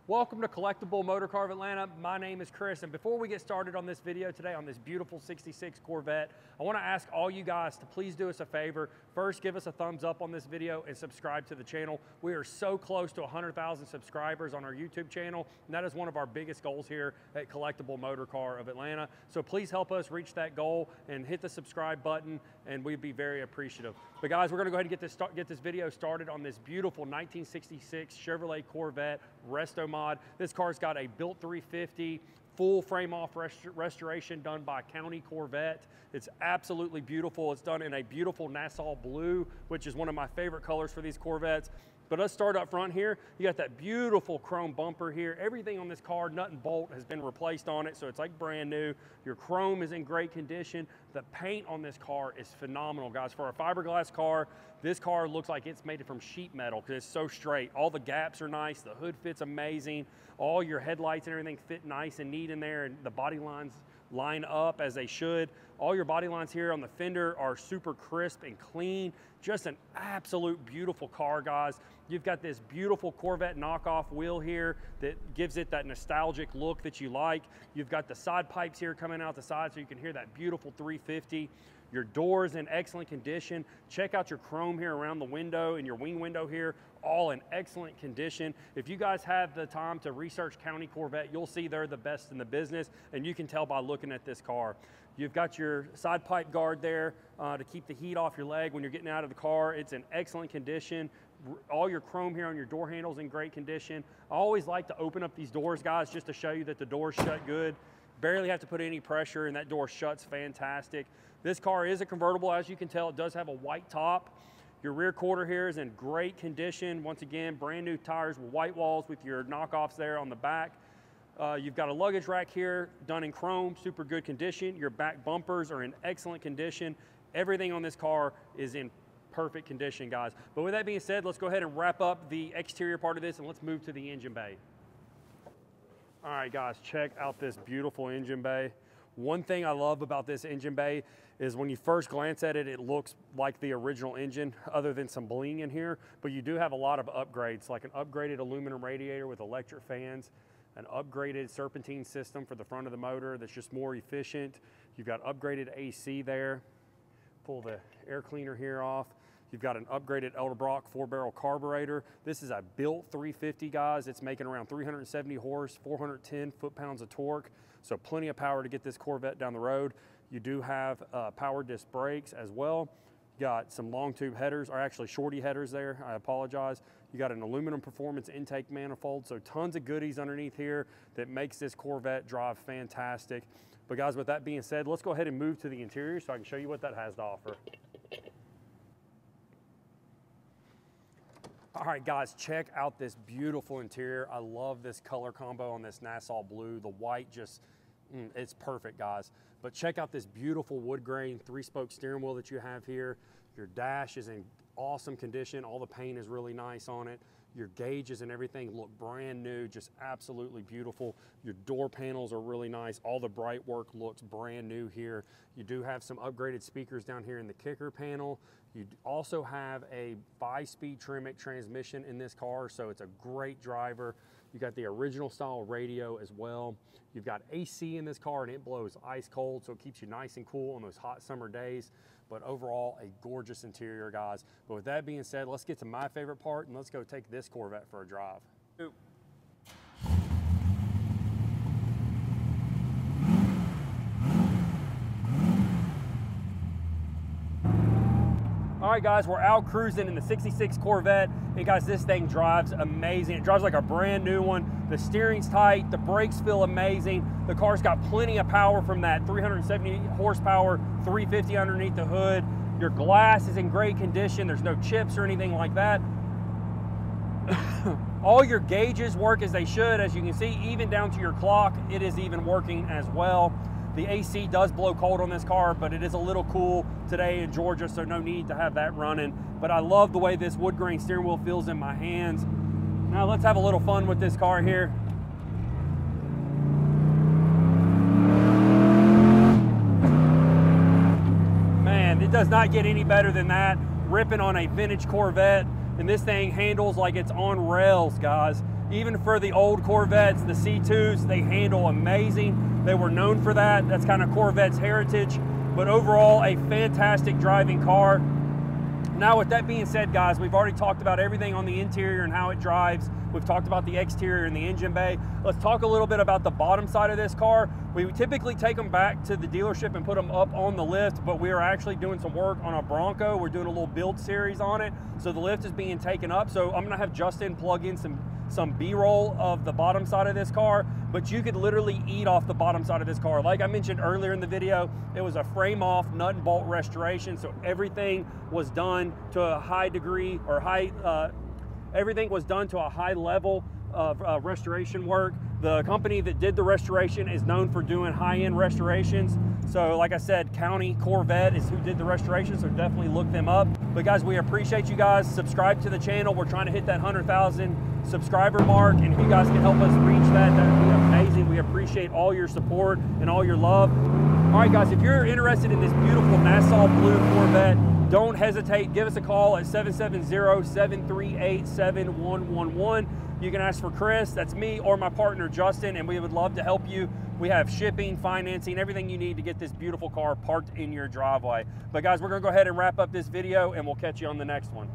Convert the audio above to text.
Welcome to Collectible Motorcar of Atlanta. My name is Chris, and before we get started on this video today on this beautiful 66 Corvette, I want to ask all you guys to please do us a favor. First, give us a thumbs up on this video and subscribe to the channel. We are so close to 100,000 subscribers on our YouTube channel, and that is one of our biggest goals here at Collectible Motorcar of Atlanta. So please help us reach that goal and hit the subscribe button, and we'd be very appreciative. But guys, we're going to go ahead and get this video started on this beautiful 1966 Chevrolet Corvette Resto Mod. This car's got a built 350, full frame off restoration done by County Corvette. It's absolutely beautiful. It's done in a beautiful Nassau blue, which is one of my favorite colors for these Corvettes. But let's start up front here. You got that beautiful chrome bumper here. Everything on this car, nut and bolt, has been replaced on it, so it's like brand new. Your chrome is in great condition. The paint on this car is phenomenal, guys. For a fiberglass car, this car looks like it's made from sheet metal because it's so straight. All the gaps are nice. The hood fits amazing. All your headlights and everything fit nice and neat in there, and the body lines line up as they should. All your body lines here on the fender are super crisp and clean. Just an absolute beautiful car, guys. You've got this beautiful Corvette knockoff wheel here that gives it that nostalgic look that you like. You've got the side pipes here coming out the side so you can hear that beautiful 350. Your doors in excellent condition. Check out your chrome here around the window and your wing window here, all in excellent condition. If you guys have the time to research County Corvette, you'll see they're the best in the business, and you can tell by looking at this car. You've got your side pipe guard there to keep the heat off your leg when you're getting out of the car. It's in excellent condition. All your chrome here on your door handles in great condition. I always like to open up these doors, guys, just to show you that the doors shut good. Barely have to put any pressure, and that door shuts fantastic. This car is a convertible. As you can tell, it does have a white top. Your rear quarter here is in great condition. Once again, brand new tires with white walls with your knockoffs there on the back. You've got a luggage rack here done in chrome, super good condition. Your back bumpers are in excellent condition. Everything on this car is in perfect condition, guys. But with that being said, let's go ahead and wrap up the exterior part of this and let's move to the engine bay. All right, guys, check out this beautiful engine bay. One thing I love about this engine bay is when you first glance at it, it looks like the original engine other than some bling in here, but you do have a lot of upgrades, like an upgraded aluminum radiator with electric fans, an upgraded serpentine system for the front of the motor that's just more efficient. You've got upgraded AC there. Pull the air cleaner here off. You've got an upgraded Edelbrock 4-barrel carburetor. This is a built 350, guys. It's making around 370 horse, 410 foot-pounds of torque, so plenty of power to get this Corvette down the road. You do have power disc brakes as well. You got some long tube headers, or actually shorty headers there, I apologize. You got an aluminum performance intake manifold, so tons of goodies underneath here that makes this Corvette drive fantastic. But guys, with that being said, let's go ahead and move to the interior so I can show you what that has to offer. All right, guys, check out this beautiful interior. I love this color combo on this Nassau blue. The white just, it's perfect, guys. But check out this beautiful wood grain 3-spoke steering wheel that you have here. Your dash is in awesome condition. All the paint is really nice on it. Your gauges and everything look brand new, just absolutely beautiful. Your door panels are really nice. All the bright work looks brand new here. You do have some upgraded speakers down here in the kicker panel. You also have a 5-speed Tremec transmission in this car, so it's a great driver. You got the original style radio as well. You've got AC in this car, and it blows ice cold, so it keeps you nice and cool on those hot summer days. But overall, a gorgeous interior, guys. But with that being said, let's get to my favorite part, and let's go take this Corvette for a drive. All right, guys, we're out cruising in the 66 Corvette, and guys, this thing drives amazing. It drives like a brand new one. The steering's tight, the brakes feel amazing. The car's got plenty of power from that 370 horsepower 350 underneath the hood. Your glass is in great condition. There's no chips or anything like that. All your gauges work as they should. As you can see, even down to your clock, it is even working as well. The AC does blow cold on this car, but it is a little cool today in Georgia, so no need to have that running. But I love the way this wood grain steering wheel feels in my hands. Now let's have a little fun with this car here. Man, it does not get any better than that. Ripping on a vintage Corvette, and this thing handles like it's on rails, guys. Even for the old Corvettes, the C2s, they handle amazing. They were known for that. That's kind of Corvette's heritage. But overall, a fantastic driving car. Now, with that being said, guys, we've already talked about everything on the interior and how it drives. We've talked about the exterior and the engine bay. Let's talk a little bit about the bottom side of this car. We typically take them back to the dealership and put them up on the lift, but we are actually doing some work on a Bronco. We're doing a little build series on it. So the lift is being taken up. So I'm gonna have Justin plug in some B-roll of the bottom side of this car, but you could literally eat off the bottom side of this car. Like I mentioned earlier in the video, it was a frame off nut and bolt restoration. So everything was done to a high degree, or everything was done to a high level of restoration work. The company that did the restoration is known for doing high-end restorations. So like I said, County Corvette is who did the restoration, so definitely look them up. But guys, we appreciate you guys. Subscribe to the channel. We're trying to hit that 100,000 subscriber mark, and if you guys can help us reach that, that would be amazing. We appreciate all your support and all your love. All right, guys, if you're interested in this beautiful Nassau blue Corvette, don't hesitate. Give us a call at 770-738-7111. You can ask for Chris, that's me, or my partner Justin, and we would love to help you. We have shipping, financing, everything you need to get this beautiful car parked in your driveway. But guys, we're gonna go ahead and wrap up this video, and we'll catch you on the next one.